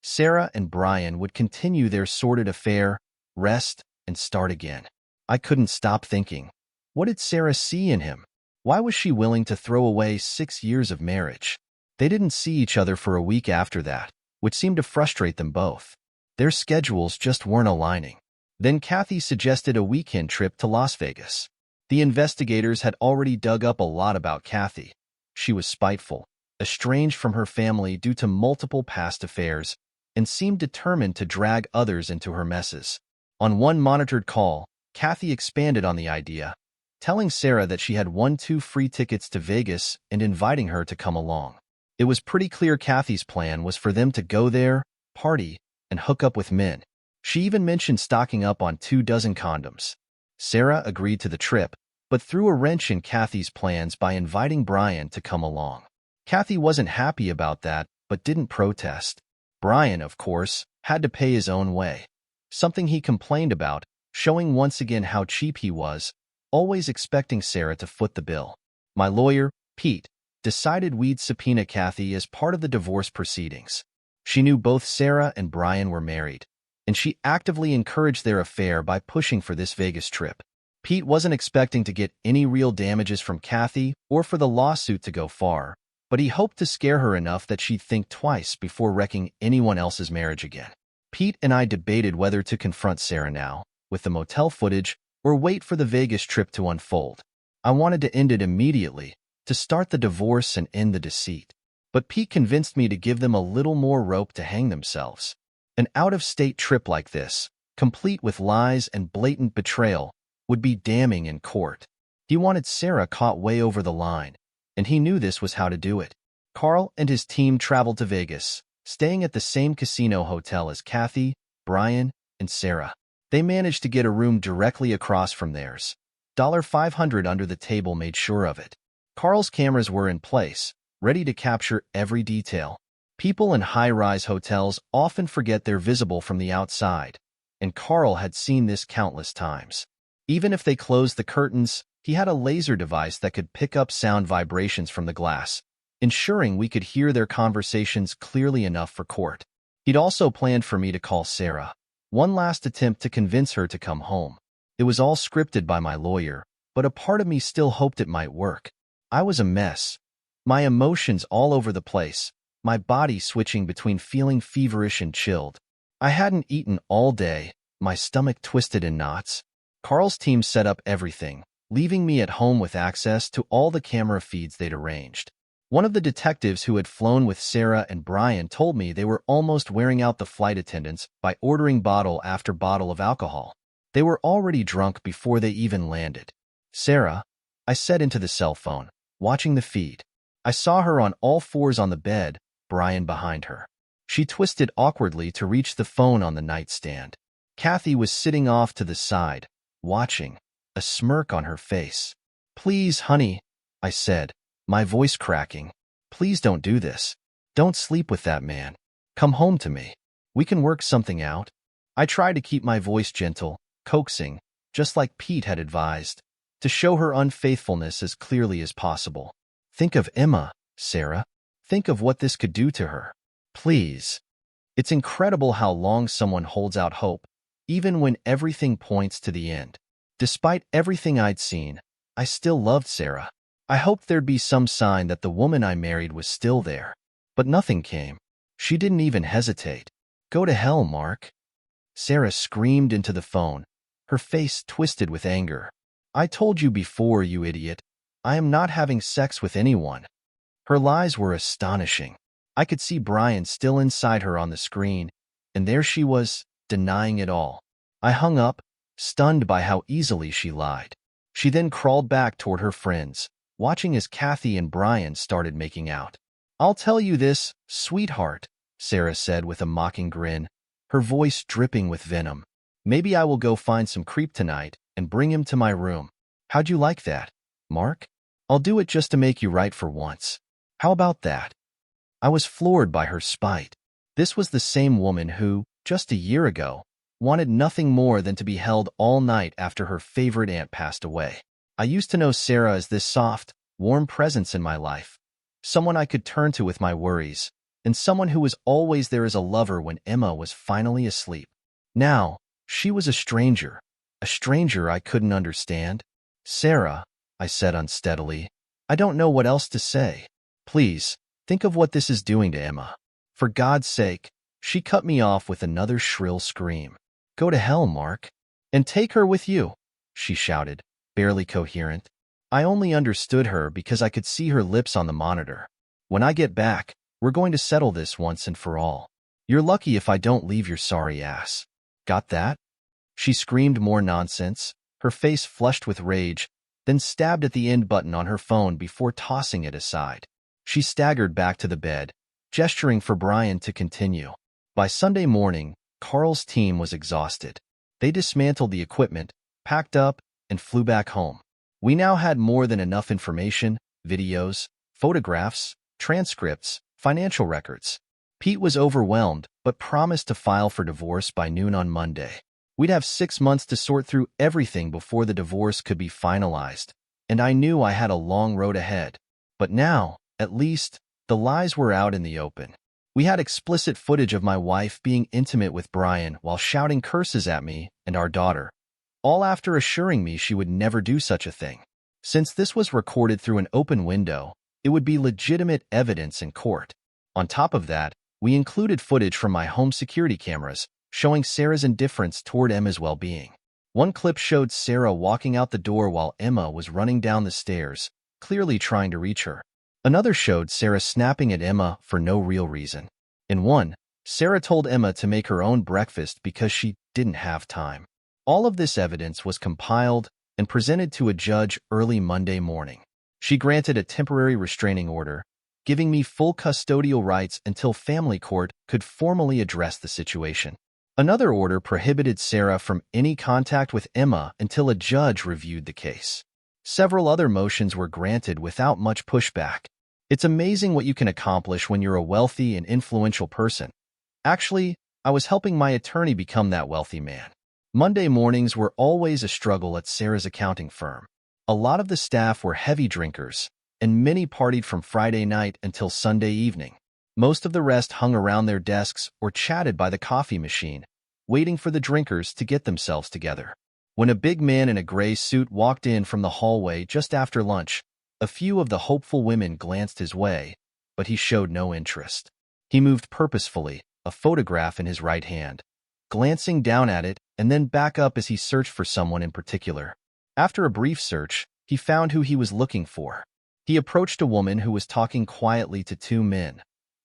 Sarah and Brian would continue their sordid affair, rest, and start again. I couldn't stop thinking. What did Sarah see in him? Why was she willing to throw away 6 years of marriage? They didn't see each other for a week after that, which seemed to frustrate them both. Their schedules just weren't aligning. Then Kathy suggested a weekend trip to Las Vegas. The investigators had already dug up a lot about Kathy. She was spiteful, estranged from her family due to multiple past affairs, and seemed determined to drag others into her messes. On one monitored call, Kathy expanded on the idea, telling Sarah that she had won 2 free tickets to Vegas and inviting her to come along. It was pretty clear Kathy's plan was for them to go there, party, and hook up with men. She even mentioned stocking up on 24 condoms. Sarah agreed to the trip, but threw a wrench in Kathy's plans by inviting Brian to come along. Kathy wasn't happy about that, but didn't protest. Brian, of course, had to pay his own way. Something he complained about, showing once again how cheap he was, always expecting Sarah to foot the bill. My lawyer, Pete, decided we'd subpoena Kathy as part of the divorce proceedings. She knew both Sarah and Brian were married, and she actively encouraged their affair by pushing for this Vegas trip. Pete wasn't expecting to get any real damages from Kathy or for the lawsuit to go far, but he hoped to scare her enough that she'd think twice before wrecking anyone else's marriage again. Pete and I debated whether to confront Sarah now, with the motel footage, or wait for the Vegas trip to unfold. I wanted to end it immediately, to start the divorce and end the deceit. But Pete convinced me to give them a little more rope to hang themselves. An out-of-state trip like this, complete with lies and blatant betrayal, would be damning in court. He wanted Sarah caught way over the line, and he knew this was how to do it. Carl and his team traveled to Vegas, staying at the same casino hotel as Kathy, Brian, and Sarah. They managed to get a room directly across from theirs. $500 under the table made sure of it. Carl's cameras were in place, ready to capture every detail. People in high-rise hotels often forget they're visible from the outside, and Carl had seen this countless times. Even if they closed the curtains, he had a laser device that could pick up sound vibrations from the glass, ensuring we could hear their conversations clearly enough for court. He'd also planned for me to call Sarah. One last attempt to convince her to come home. It was all scripted by my lawyer, but a part of me still hoped it might work. I was a mess. My emotions all over the place, my body switching between feeling feverish and chilled. I hadn't eaten all day, my stomach twisted in knots. Carl's team set up everything, leaving me at home with access to all the camera feeds they'd arranged. One of the detectives who had flown with Sarah and Brian told me they were almost wearing out the flight attendants by ordering bottle after bottle of alcohol. They were already drunk before they even landed. Sarah, I said into the cell phone, watching the feed. I saw her on all fours on the bed, Brian behind her. She twisted awkwardly to reach the phone on the nightstand. Kathy was sitting off to the side, watching, a smirk on her face. "Please, honey," I said, my voice cracking. "Please don't do this. Don't sleep with that man. Come home to me. We can work something out." I tried to keep my voice gentle, coaxing, just like Pete had advised, to show her unfaithfulness as clearly as possible. "Think of Emma, Sarah. Think of what this could do to her. Please." It's incredible how long someone holds out hope, even when everything points to the end. Despite everything I'd seen, I still loved Sarah. I hoped there'd be some sign that the woman I married was still there. But nothing came. She didn't even hesitate. "Go to hell, Mark." Sarah screamed into the phone, her face twisted with anger. "I told you before, you idiot. I am not having sex with anyone." Her lies were astonishing. I could see Brian still inside her on the screen, and there she was, denying it all. I hung up, stunned by how easily she lied. She then crawled back toward her friends, watching as Kathy and Brian started making out. "I'll tell you this, sweetheart," Sarah said with a mocking grin, her voice dripping with venom. "Maybe I will go find some creep tonight and bring him to my room. How'd you like that, Mark? I'll do it just to make you right for once. How about that?" I was floored by her spite. This was the same woman who, just a year ago, wanted nothing more than to be held all night after her favorite aunt passed away. I used to know Sarah as this soft, warm presence in my life, someone I could turn to with my worries, and someone who was always there as a lover when Emma was finally asleep. Now, she was a stranger I couldn't understand. "Sarah," I said unsteadily, "I don't know what else to say. Please, think of what this is doing to Emma. For God's sake." She cut me off with another shrill scream. "Go to hell, Mark. And take her with you," she shouted, barely coherent. I only understood her because I could see her lips on the monitor. "When I get back, we're going to settle this once and for all. You're lucky if I don't leave your sorry ass. Got that?" She screamed more nonsense, her face flushed with rage, then stabbed at the end button on her phone before tossing it aside. She staggered back to the bed, gesturing for Brian to continue. By Sunday morning, Carl's team was exhausted. They dismantled the equipment, packed up, and flew back home. We now had more than enough information, videos, photographs, transcripts, financial records. Pete was overwhelmed, but promised to file for divorce by noon on Monday. We'd have 6 months to sort through everything before the divorce could be finalized, and I knew I had a long road ahead. But now, at least, the lies were out in the open. We had explicit footage of my wife being intimate with Brian while shouting curses at me and our daughter, all after assuring me she would never do such a thing. Since this was recorded through an open window, it would be legitimate evidence in court. On top of that, we included footage from my home security cameras, showing Sarah's indifference toward Emma's well-being. One clip showed Sarah walking out the door while Emma was running down the stairs, clearly trying to reach her. Another showed Sarah snapping at Emma for no real reason. In one, Sarah told Emma to make her own breakfast because she didn't have time. All of this evidence was compiled and presented to a judge early Monday morning. She granted a temporary restraining order, giving me full custodial rights until family court could formally address the situation. Another order prohibited Sarah from any contact with Emma until a judge reviewed the case. Several other motions were granted without much pushback. It's amazing what you can accomplish when you're a wealthy and influential person. Actually, I was helping my attorney become that wealthy man. Monday mornings were always a struggle at Sarah's accounting firm. A lot of the staff were heavy drinkers, and many partied from Friday night until Sunday evening. Most of the rest hung around their desks or chatted by the coffee machine, waiting for the drinkers to get themselves together. When a big man in a gray suit walked in from the hallway just after lunch, a few of the hopeful women glanced his way, but he showed no interest. He moved purposefully, a photograph in his right hand, glancing down at it and then back up as he searched for someone in particular. After a brief search, he found who he was looking for. He approached a woman who was talking quietly to two men,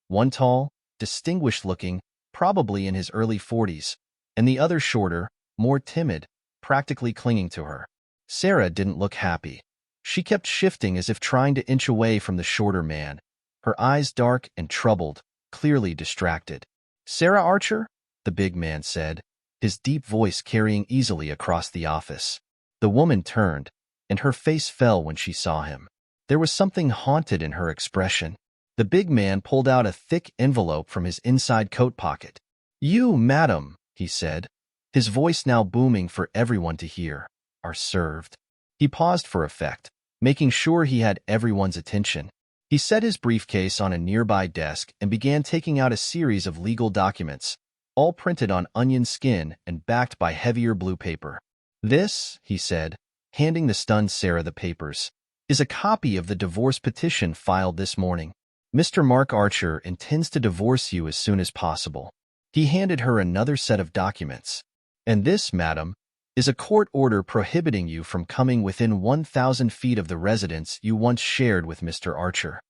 one tall, distinguished-looking, probably in his early 40s, and the other shorter, more timid, practically clinging to her. Sarah didn't look happy. She kept shifting as if trying to inch away from the shorter man, her eyes dark and troubled, clearly distracted. "Sarah Archer?" the big man said, his deep voice carrying easily across the office. The woman turned, and her face fell when she saw him. There was something haunted in her expression. The big man pulled out a thick envelope from his inside coat pocket. "You, madam," he said, his voice now booming for everyone to hear, "are served." He paused for effect, making sure he had everyone's attention. He set his briefcase on a nearby desk and began taking out a series of legal documents, all printed on onion skin and backed by heavier blue paper. "This," he said, handing the stunned Sarah the papers, "is a copy of the divorce petition filed this morning. Mr. Mark Archer intends to divorce you as soon as possible." He handed her another set of documents. "And this, madam, is a court order prohibiting you from coming within 1,000 feet of the residence you once shared with Mr. Archer."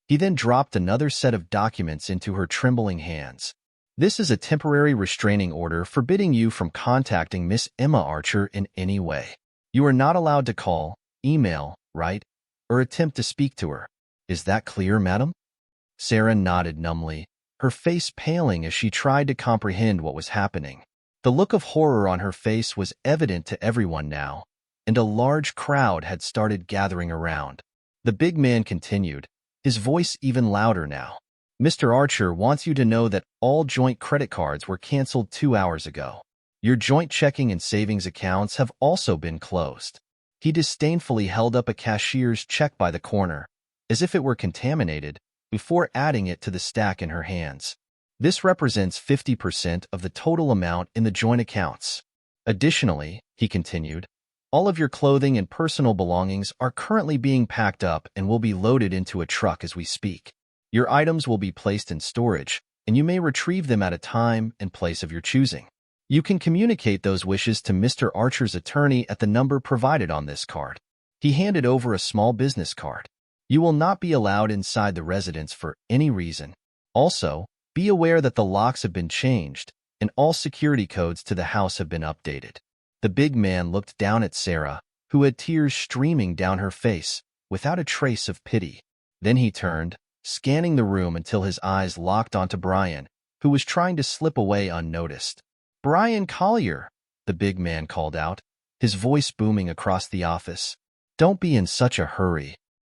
He then dropped another set of documents into her trembling hands. "This is a temporary restraining order forbidding you from contacting Miss Emma Archer in any way. You are not allowed to call, email, write, or attempt to speak to her. Is that clear, madam?" Sarah nodded numbly, her face paling as she tried to comprehend what was happening. The look of horror on her face was evident to everyone now, and a large crowd had started gathering around. The big man continued, his voice even louder now. "Mr. Archer wants you to know that all joint credit cards were canceled 2 hours ago. Your joint checking and savings accounts have also been closed." He disdainfully held up a cashier's check by the corner, as if it were contaminated, before adding it to the stack in her hands. "This represents 50% of the total amount in the joint accounts. Additionally," he continued, "all of your clothing and personal belongings are currently being packed up and will be loaded into a truck as we speak. Your items will be placed in storage, and you may retrieve them at a time and place of your choosing. You can communicate those wishes to Mr. Archer's attorney at the number provided on this card." He handed over a small business card. "You will not be allowed inside the residence for any reason. Also, be aware that the locks have been changed, and all security codes to the house have been updated." The big man looked down at Sarah, who had tears streaming down her face, without a trace of pity. Then he turned, scanning the room until his eyes locked onto Brian, who was trying to slip away unnoticed. "Brian Collier," the big man called out, his voice booming across the office. "Don't be in such a hurry."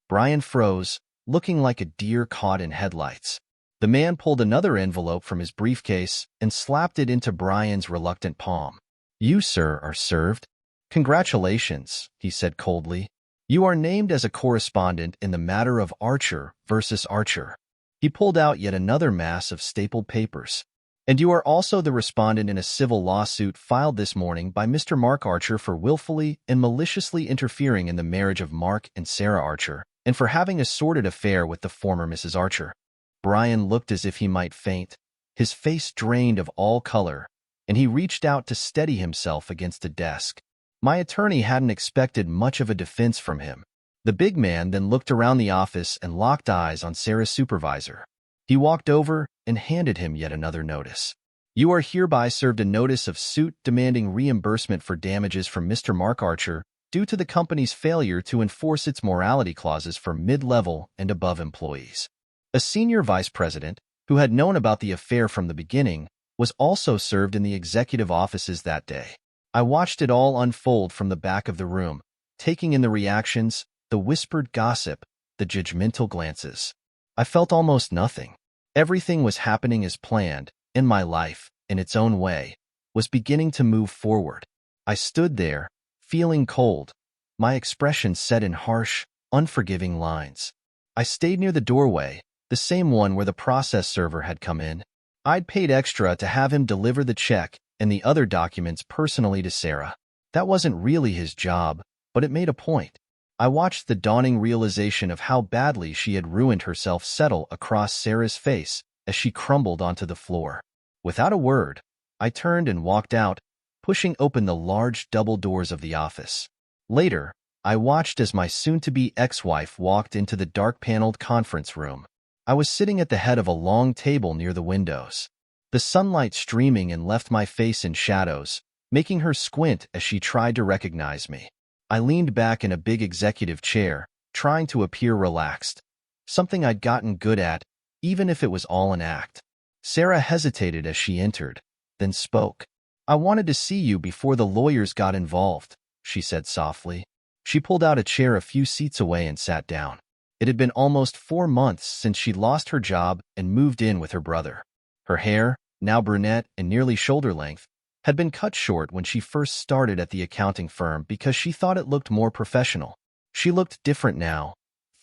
Brian froze, looking like a deer caught in headlights. The man pulled another envelope from his briefcase and slapped it into Brian's reluctant palm. You, sir, are served. Congratulations, he said coldly. You are named as a correspondent in the matter of Archer versus Archer. He pulled out yet another mass of stapled papers. And you are also the respondent in a civil lawsuit filed this morning by Mr. Mark Archer for willfully and maliciously interfering in the marriage of Mark and Sarah Archer, and for having a sordid affair with the former Mrs. Archer. Brian looked as if he might faint, his face drained of all color, and he reached out to steady himself against a desk. My attorney hadn't expected much of a defense from him. The big man then looked around the office and locked eyes on Sarah's supervisor. He walked over and handed him yet another notice. You are hereby served a notice of suit demanding reimbursement for damages from Mr. Mark Archer due to the company's failure to enforce its morality clauses for mid-level and above employees. A senior vice president, who had known about the affair from the beginning, was also served in the executive offices that day. I watched it all unfold from the back of the room, taking in the reactions, the whispered gossip, the judgmental glances. I felt almost nothing. Everything was happening as planned, and my life, in its own way, was beginning to move forward. I stood there, feeling cold, my expression set in harsh, unforgiving lines. I stayed near the doorway, the same one where the process server had come in. I'd paid extra to have him deliver the check and the other documents personally to Sarah. That wasn't really his job, but it made a point. I watched the dawning realization of how badly she had ruined herself settle across Sarah's face as she crumbled onto the floor. Without a word, I turned and walked out, pushing open the large double doors of the office. Later, I watched as my soon-to-be ex-wife walked into the dark-paneled conference room. I was sitting at the head of a long table near the windows. The sunlight streaming and left my face in shadows, making her squint as she tried to recognize me. I leaned back in a big executive chair, trying to appear relaxed, something I'd gotten good at, even if it was all an act. Sarah hesitated as she entered, then spoke. I wanted to see you before the lawyers got involved, she said softly. She pulled out a chair a few seats away and sat down. It had been almost 4 months since she'd lost her job and moved in with her brother. Her hair, now brunette and nearly shoulder length, had been cut short when she first started at the accounting firm because she thought it looked more professional. She looked different now,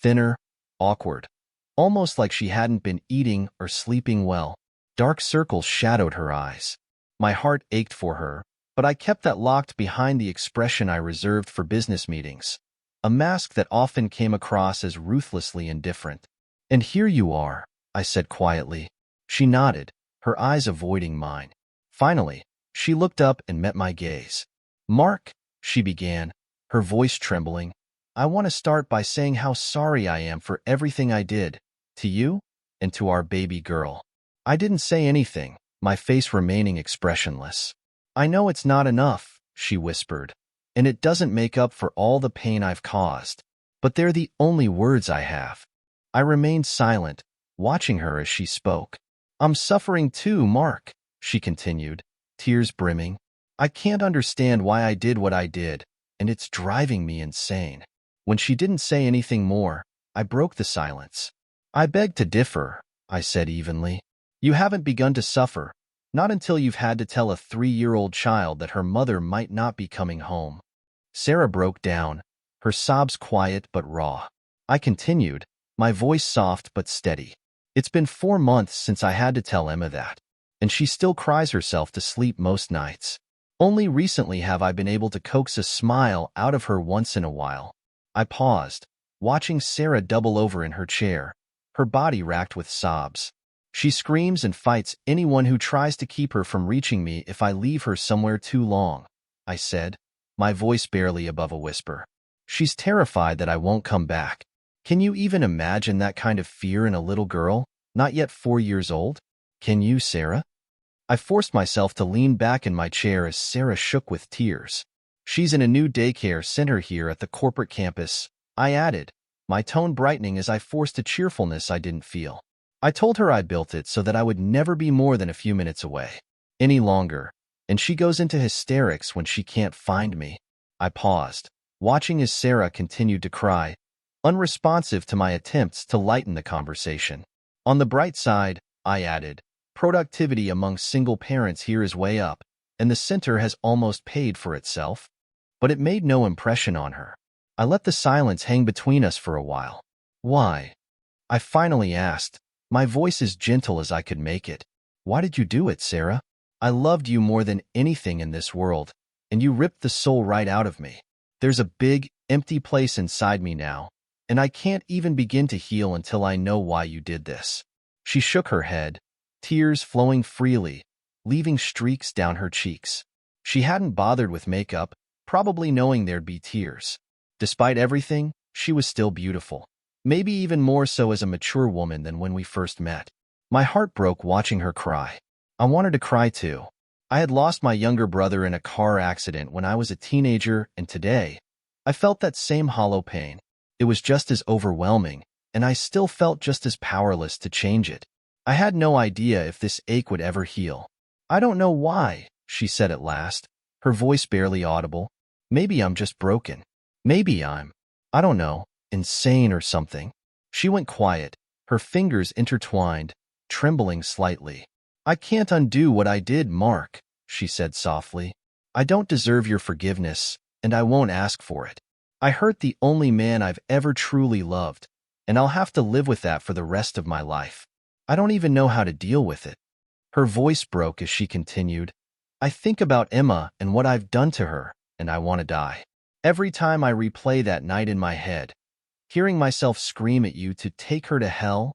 thinner, awkward, almost like she hadn't been eating or sleeping well. Dark circles shadowed her eyes. My heart ached for her, but I kept that locked behind the expression I reserved for business meetings, a mask that often came across as ruthlessly indifferent. And here you are, I said quietly. She nodded, her eyes avoiding mine. Finally, she looked up and met my gaze. Mark, she began, her voice trembling, I want to start by saying how sorry I am for everything I did, to you and to our baby girl. I didn't say anything, my face remaining expressionless. I know it's not enough, she whispered, and it doesn't make up for all the pain I've caused, but they're the only words I have. I remained silent, watching her as she spoke. I'm suffering too, Mark, she continued, tears brimming. I can't understand why I did what I did, and it's driving me insane. When she didn't say anything more, I broke the silence. I beg to differ, I said evenly. You haven't begun to suffer, not until you've had to tell a 3-year-old child that her mother might not be coming home. Sarah broke down, her sobs quiet but raw. I continued, my voice soft but steady. It's been 4 months since I had to tell Emma that, and she still cries herself to sleep most nights. Only recently have I been able to coax a smile out of her once in a while. I paused, watching Sarah double over in her chair, her body racked with sobs. She screams and fights anyone who tries to keep her from reaching me if I leave her somewhere too long, I said, my voice barely above a whisper. She's terrified that I won't come back. Can you even imagine that kind of fear in a little girl, not yet 4 years old? Can you, Sarah? I forced myself to lean back in my chair as Sarah shook with tears. She's in a new daycare center here at the corporate campus, I added, my tone brightening as I forced a cheerfulness I didn't feel. I told her I built it so that I would never be more than a few minutes away, any longer, and she goes into hysterics when she can't find me. I paused, watching as Sarah continued to cry, unresponsive to my attempts to lighten the conversation. On the bright side, I added, productivity among single parents here is way up, and the center has almost paid for itself. But it made no impression on her. I let the silence hang between us for a while. Why? I finally asked, my voice as gentle as I could make it. Why did you do it, Sarah? I loved you more than anything in this world, and you ripped the soul right out of me. There's a big, empty place inside me now, and I can't even begin to heal until I know why you did this. She shook her head, tears flowing freely, leaving streaks down her cheeks. She hadn't bothered with makeup, probably knowing there'd be tears. Despite everything, she was still beautiful. Maybe even more so as a mature woman than when we first met. My heart broke watching her cry. I wanted to cry too. I had lost my younger brother in a car accident when I was a teenager, and today, I felt that same hollow pain. It was just as overwhelming, and I still felt just as powerless to change it. I had no idea if this ache would ever heal. I don't know why, she said at last, her voice barely audible. Maybe I'm just broken. Maybe I don't know, insane or something. She went quiet, her fingers intertwined, trembling slightly. I can't undo what I did, Mark, she said softly. I don't deserve your forgiveness, and I won't ask for it. I hurt the only man I've ever truly loved, and I'll have to live with that for the rest of my life. I don't even know how to deal with it. Her voice broke as she continued. I think about Emma and what I've done to her, and I want to die. Every time I replay that night in my head, hearing myself scream at you to take her to hell.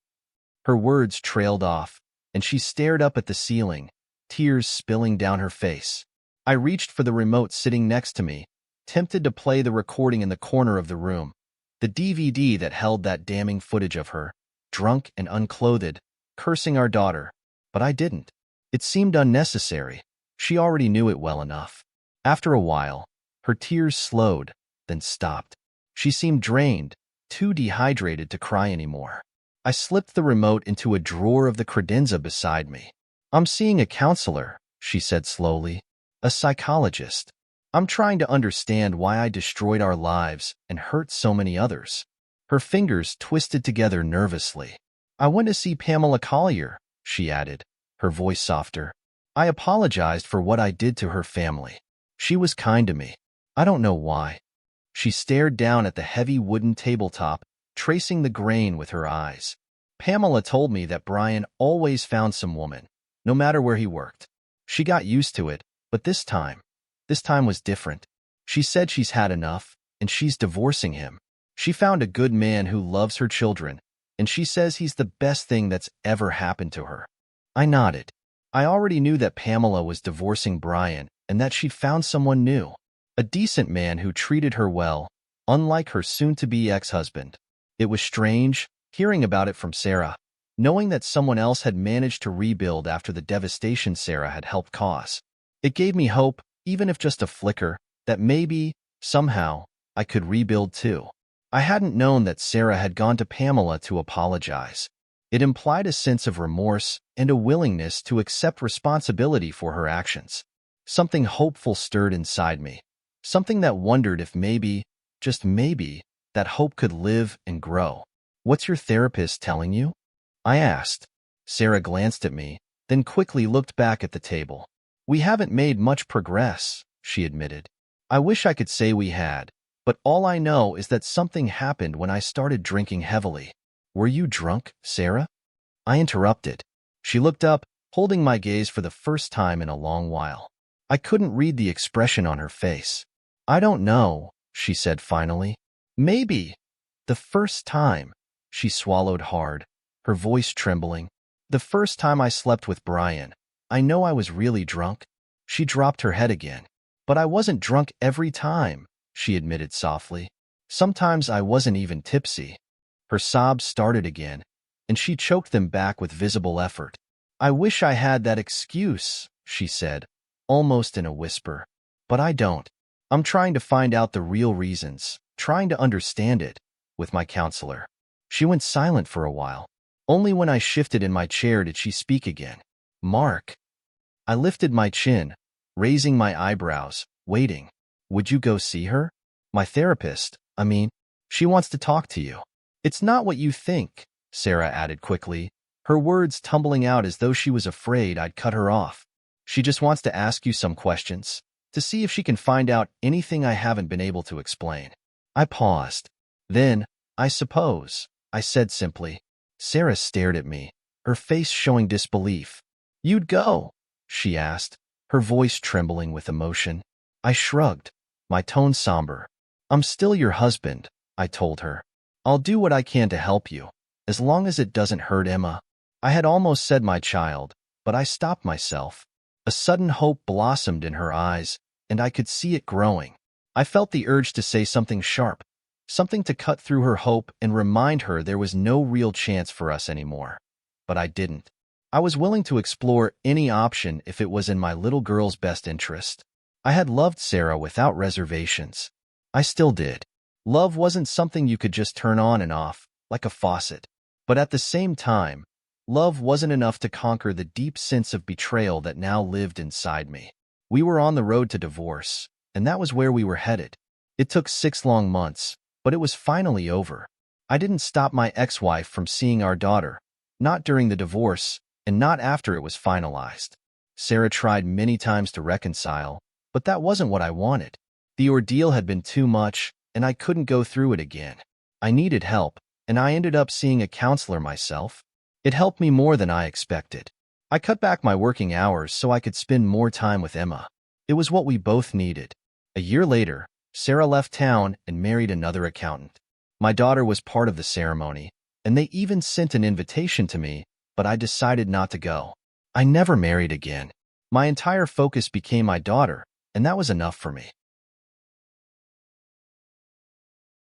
Her words trailed off, and she stared up at the ceiling, tears spilling down her face. I reached for the remote sitting next to me, tempted to play the recording in the corner of the room, the DVD that held that damning footage of her, drunk and unclothed, cursing our daughter. But I didn't. It seemed unnecessary. She already knew it well enough. After a while, her tears slowed, then stopped. She seemed drained, too dehydrated to cry anymore. I slipped the remote into a drawer of the credenza beside me. I'm seeing a counselor, she said slowly. A psychologist. I'm trying to understand why I destroyed our lives and hurt so many others. Her fingers twisted together nervously. I went to see Pamela Collier, she added, her voice softer. I apologized for what I did to her family. She was kind to me. I don't know why. She stared down at the heavy wooden tabletop, tracing the grain with her eyes. Pamela told me that Brian always found some woman, no matter where he worked. She got used to it, but this time was different. She said she's had enough, and she's divorcing him. She found a good man who loves her children, and she says he's the best thing that's ever happened to her. I nodded. I already knew that Pamela was divorcing Brian and that she'd found someone new. A decent man who treated her well, unlike her soon-to-be ex-husband. It was strange, hearing about it from Sarah, knowing that someone else had managed to rebuild after the devastation Sarah had helped cause. It gave me hope, even if just a flicker, that maybe, somehow, I could rebuild too. I hadn't known that Sarah had gone to Pamela to apologize. It implied a sense of remorse and a willingness to accept responsibility for her actions. Something hopeful stirred inside me. Something that wondered if maybe, just maybe, that hope could live and grow. What's your therapist telling you? I asked. Sarah glanced at me, then quickly looked back at the table. We haven't made much progress, she admitted. I wish I could say we had, but all I know is that something happened when I started drinking heavily. Were you drunk, Sarah? I interrupted. She looked up, holding my gaze for the first time in a long while. I couldn't read the expression on her face. I don't know, she said finally. Maybe. The first time. She swallowed hard, her voice trembling. The first time I slept with Brian. I know I was really drunk. She dropped her head again. But I wasn't drunk every time, she admitted softly. Sometimes I wasn't even tipsy. Her sobs started again, and she choked them back with visible effort. I wish I had that excuse, she said, almost in a whisper. But I don't. I'm trying to find out the real reasons, trying to understand it, with my counselor. She went silent for a while. Only when I shifted in my chair did she speak again. Mark. I lifted my chin, raising my eyebrows, waiting. Would you go see her? My therapist, I mean. She wants to talk to you. It's not what you think, Sarah added quickly, her words tumbling out as though she was afraid I'd cut her off. She just wants to ask you some questions, to see if she can find out anything I haven't been able to explain. I paused. Then, I suppose, I said simply. Sarah stared at me, her face showing disbelief. You'd go? She asked, her voice trembling with emotion. I shrugged, my tone somber. I'm still your husband, I told her. I'll do what I can to help you, as long as it doesn't hurt Emma. I had almost said my child, but I stopped myself. A sudden hope blossomed in her eyes, and I could see it growing. I felt the urge to say something sharp, something to cut through her hope and remind her there was no real chance for us anymore. But I didn't. I was willing to explore any option if it was in my little girl's best interest. I had loved Sarah without reservations. I still did. Love wasn't something you could just turn on and off, like a faucet. But at the same time, love wasn't enough to conquer the deep sense of betrayal that now lived inside me. We were on the road to divorce, and that was where we were headed. It took 6 long months, but it was finally over. I didn't stop my ex-wife from seeing our daughter, not during the divorce, and not after it was finalized. Sarah tried many times to reconcile, but that wasn't what I wanted. The ordeal had been too much, and I couldn't go through it again. I needed help, and I ended up seeing a counselor myself. It helped me more than I expected. I cut back my working hours so I could spend more time with Emma. It was what we both needed. A year later, Sarah left town and married another accountant. My daughter was part of the ceremony, and they even sent an invitation to me, but I decided not to go. I never married again. My entire focus became my daughter, and that was enough for me.